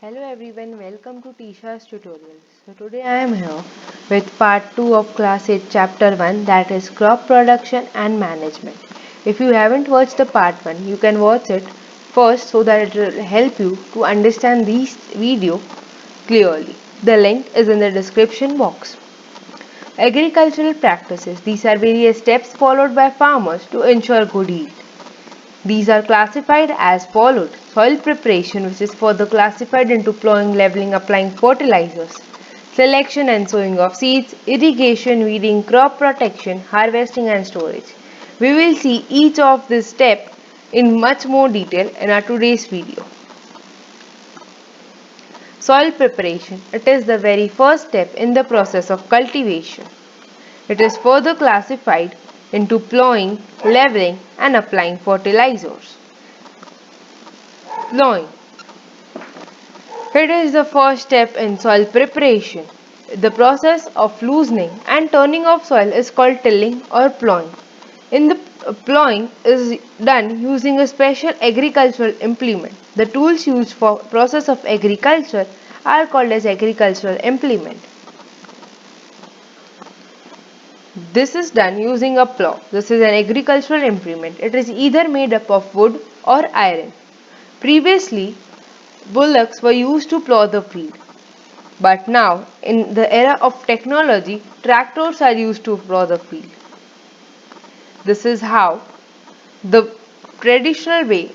Hello everyone, welcome to Tisha's tutorial. So today I am here with part 2 of class 8 chapter 1, that is crop production and management. If you haven't watched the part 1, you can watch it first so that it will help you to understand this video clearly. The link is in the description box. Agricultural practices. These are various steps followed by farmers to ensure good yield. These are classified as followed. Soil preparation, which is further classified into plowing, leveling, applying fertilizers, selection and sowing of seeds, irrigation, weeding, crop protection, harvesting and storage. We will see each of this step in much more detail in our today's video. Soil preparation. It is the very first step in the process of cultivation. It is further classified into plowing, leveling and applying fertilizers. Plowing. It is the first step in soil preparation. The process of loosening and turning of soil is called tilling or plowing. In the plowing is done using a special agricultural implement. The tools used for process of agriculture are called as agricultural implement. This is done using a plow. This is an agricultural implement. It is either made up of wood or iron. Previously, bullocks were used to plow the field. But now, in the era of technology, tractors are used to plow the field. This is how the traditionally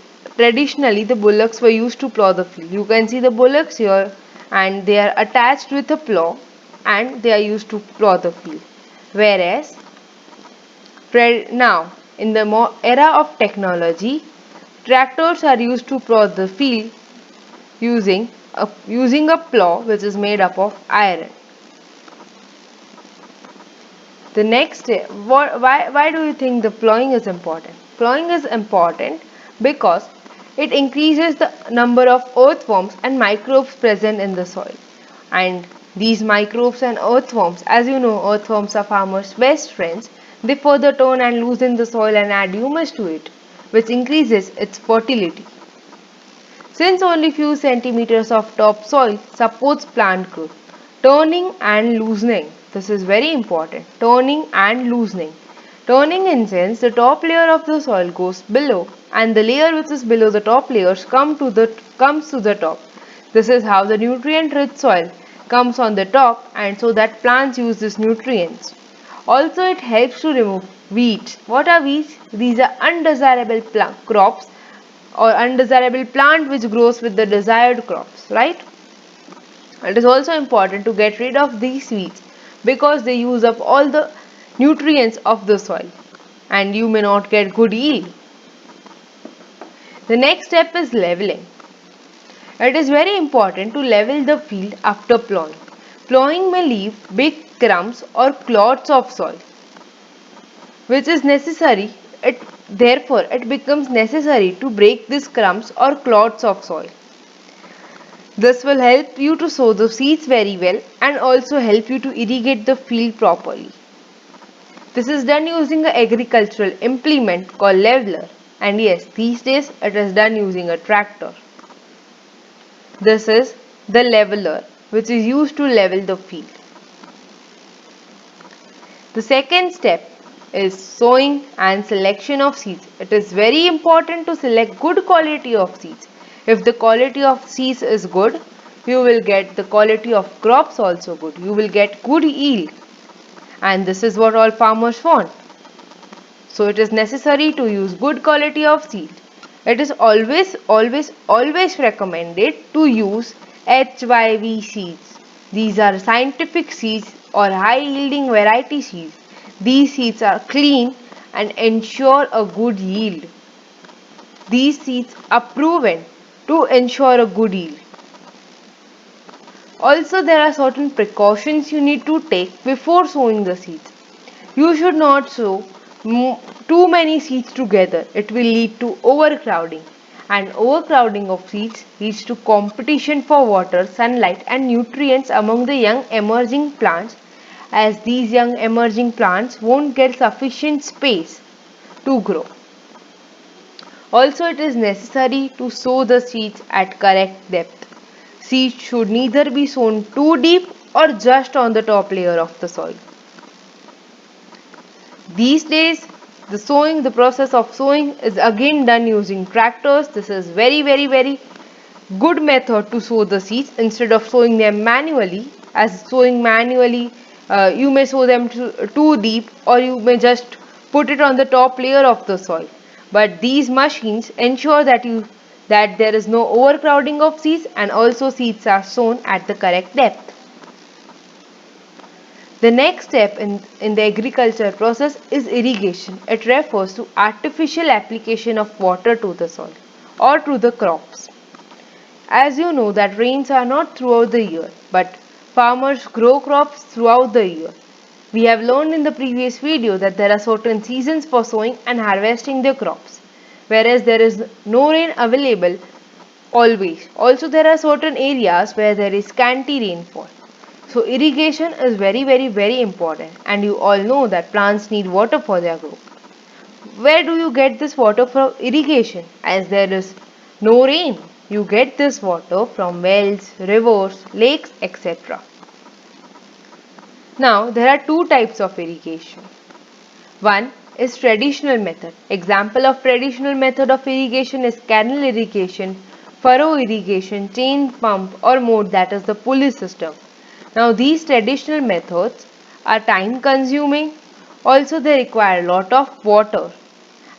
the bullocks were used to plow the field. You can see the bullocks here and they are attached with a plow and they are used to plow the field. Whereas now, in the era of technology, tractors are used to plow the field using a plow which is made up of iron. The next, why do you think the plowing is important? Plowing is important because it increases the number of earthworms and microbes present in the soil. And these microbes and earthworms, as you know, earthworms are farmers' best friends. They further turn and loosen the soil and add humus to it, which increases its fertility. Since only few centimeters of topsoil supports plant growth, turning and loosening. This is very important. Turning and loosening. Turning in sense the top layer of the soil goes below and the layer which is below the top layers comes to the top. This is how the nutrient rich soil comes on the top and so that plants use these nutrients. Also it helps to remove weeds. What are weeds? These are undesirable crops or undesirable plant which grows with the desired crops, right? It is also important to get rid of these weeds because they use up all the nutrients of the soil and you may not get good yield. The next step is leveling. It is very important to level the field after plowing. Plowing may leave big crumbs or clods of soil, which is necessary. Therefore, it becomes necessary to break these crumbs or clods of soil. This will help you to sow the seeds very well and also help you to irrigate the field properly. This is done using an agricultural implement called leveler, and yes, these days it is done using a tractor. This is the leveler which is used to level the field. The second step is sowing and selection of seeds. It is very important to select good quality of seeds. If the quality of seeds is good, you will get the quality of crops also good. You will get good yield. And this is what all farmers want. So it is necessary to use good quality of seed. It is always recommended to use HYV seeds. These are scientific seeds or high yielding variety seeds. These seeds are clean and ensure a good yield. These seeds are proven to ensure a good yield. Also, there are certain precautions you need to take before sowing the seeds. You should not sow too many seeds together. It will lead to overcrowding. And overcrowding of seeds leads to competition for water, sunlight and nutrients among the young emerging plants, as these young emerging plants won't get sufficient space to grow. Also, it is necessary to sow the seeds at correct depth. Seeds should neither be sown too deep or just on the top layer of the soil. These days, the process of sowing is again done using tractors. This is very good method to sow the seeds instead of sowing them manually. As sowing manually, you may sow them too deep, or you may just put it on the top layer of the soil. But these machines ensure that there is no overcrowding of seeds, and also seeds are sown at the correct depth. The next step in the agriculture process is irrigation. It refers to artificial application of water to the soil or to the crops. As you know that rains are not throughout the year, but farmers grow crops throughout the year. We have learned in the previous video that there are certain seasons for sowing and harvesting the crops, whereas there is no rain available always. Also, there are certain areas where there is scanty rainfall. So irrigation is very important, and you all know that plants need water for their growth. Where do you get this water from irrigation? As there is no rain, you get this water from wells, rivers, lakes, etc. Now there are two types of irrigation. One is traditional method. Example of traditional method of irrigation is canal irrigation, furrow irrigation, chain pump or mode, that is the pulley system. Now these traditional methods are time consuming, also they require a lot of water,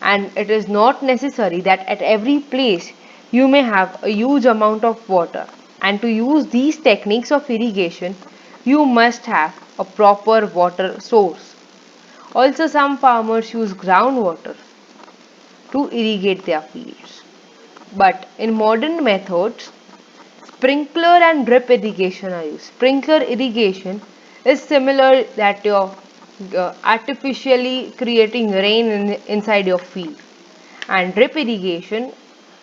and it is not necessary that at every place you may have a huge amount of water. And to use these techniques of irrigation, you must have a proper water source. Also some farmers use groundwater to irrigate their fields. But in modern methods, sprinkler and drip irrigation are used. Sprinkler irrigation is similar that you're artificially creating rain inside your field. And drip irrigation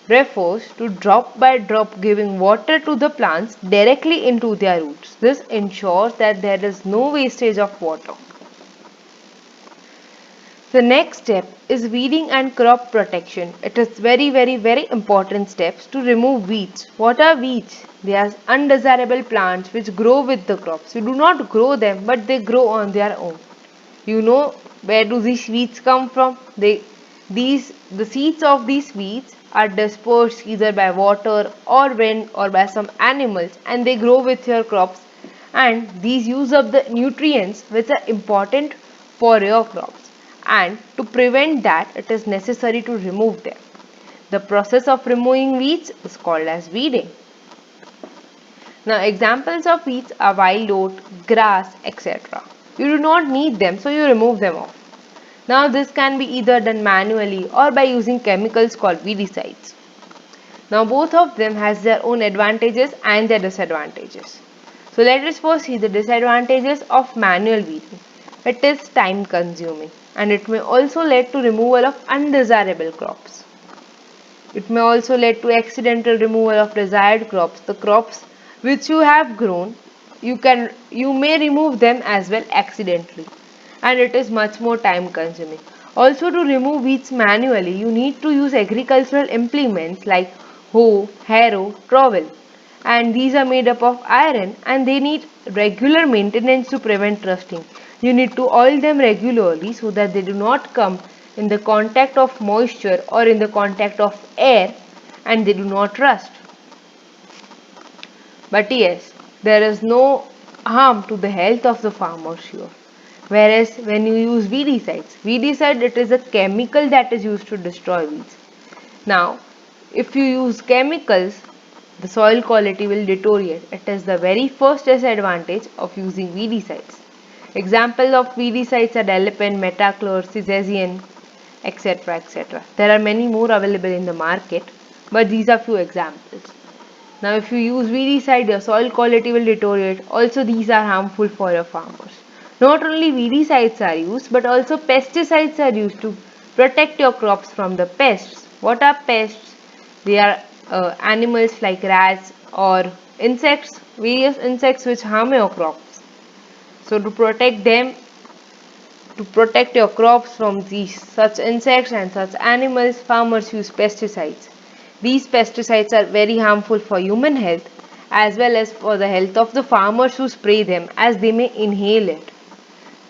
refers to drop by drop giving water to the plants directly into their roots. This ensures that there is no wastage of water. The next step is weeding and crop protection. It is very important steps to remove weeds. What are weeds? They are undesirable plants which grow with the crops. You do not grow them, but they grow on their own. You know where do these weeds come from? The seeds of these weeds are dispersed either by water or wind or by some animals, and they grow with your crops, and these use up the nutrients which are important for your crops. And to prevent that, it is necessary to remove them. The process of removing weeds is called as weeding. Now examples of weeds are wild oat, grass, etc. You do not need them, so you remove them off. Now this can be either done manually or by using chemicals called weedicides. Now both of them has their own advantages and their disadvantages. So let us first see the disadvantages of manual weeding. It is time consuming, and it may also lead to removal of undesirable crops. It may also lead to accidental removal of desired crops. The crops which you have grown, you may remove them as well accidentally, and it is much more time consuming. Also, to remove weeds manually, you need to use agricultural implements like hoe, harrow, trowel, and these are made up of iron and they need regular maintenance to prevent rusting. You need to oil them regularly so that they do not come in the contact of moisture or in the contact of air, and they do not rust. But yes, there is no harm to the health of the farmers here. Whereas when you use weedicide, it is a chemical that is used to destroy weeds. Now, if you use chemicals, the soil quality will deteriorate. It is the very first disadvantage of using weedicides. Examples of weedicides are Dalepen, Metachlor, Cyzesian, etc. There are many more available in the market, but these are few examples. Now if you use weedicide, your soil quality will deteriorate. Also these are harmful for your farmers. Not only weedicides are used, but also pesticides are used to protect your crops from the pests. What are pests? They are animals like rats or insects, various insects which harm your crops. So to protect them, to protect your crops from these such insects and such animals, farmers use pesticides. These pesticides are very harmful for human health, as well as for the health of the farmers who spray them, as they may inhale it.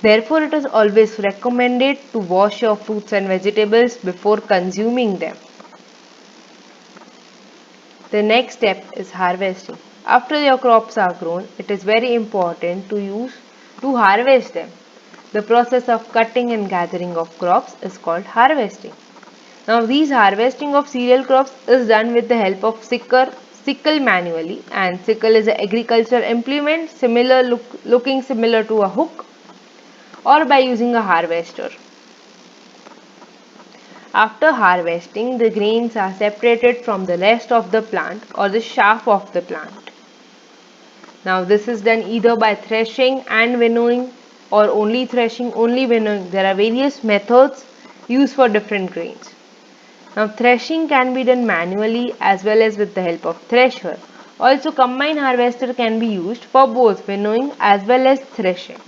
Therefore, it is always recommended to wash your fruits and vegetables before consuming them. The next step is harvesting. After your crops are grown, it is very important to harvest them. The process of cutting and gathering of crops is called harvesting. Now, these harvesting of cereal crops is done with the help of sickle manually, and sickle is an agricultural implement looking similar to a hook, or by using a harvester. After harvesting, the grains are separated from the rest of the plant or the chaff of the plant. Now, this is done either by threshing and winnowing, or only threshing, only winnowing. There are various methods used for different grains. Now, threshing can be done manually as well as with the help of thresher. Also, combine harvester can be used for both winnowing as well as threshing.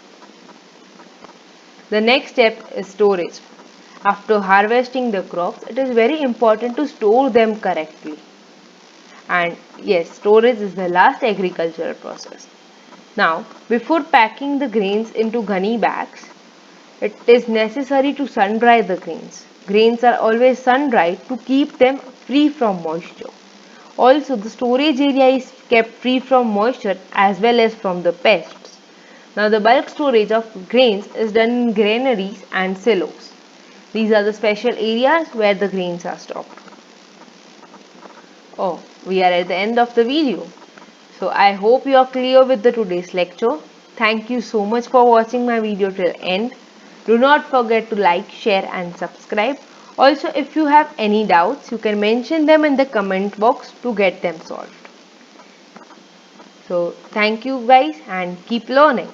The next step is storage. After harvesting the crops, it is very important to store them correctly. And yes, storage is the last agricultural process. Now, before packing the grains into gunny bags, it is necessary to sun dry the grains. Grains are always sun dried to keep them free from moisture. Also, the storage area is kept free from moisture as well as from the pests. Now, the bulk storage of grains is done in granaries and silos. These are the special areas where the grains are stored. Oh, we are at the end of the video. So I hope you are clear with the today's lecture. Thank you so much for watching my video till end. Do not forget to like, share and subscribe. Also, if you have any doubts, you can mention them in the comment box to get them solved. So thank you guys and keep learning.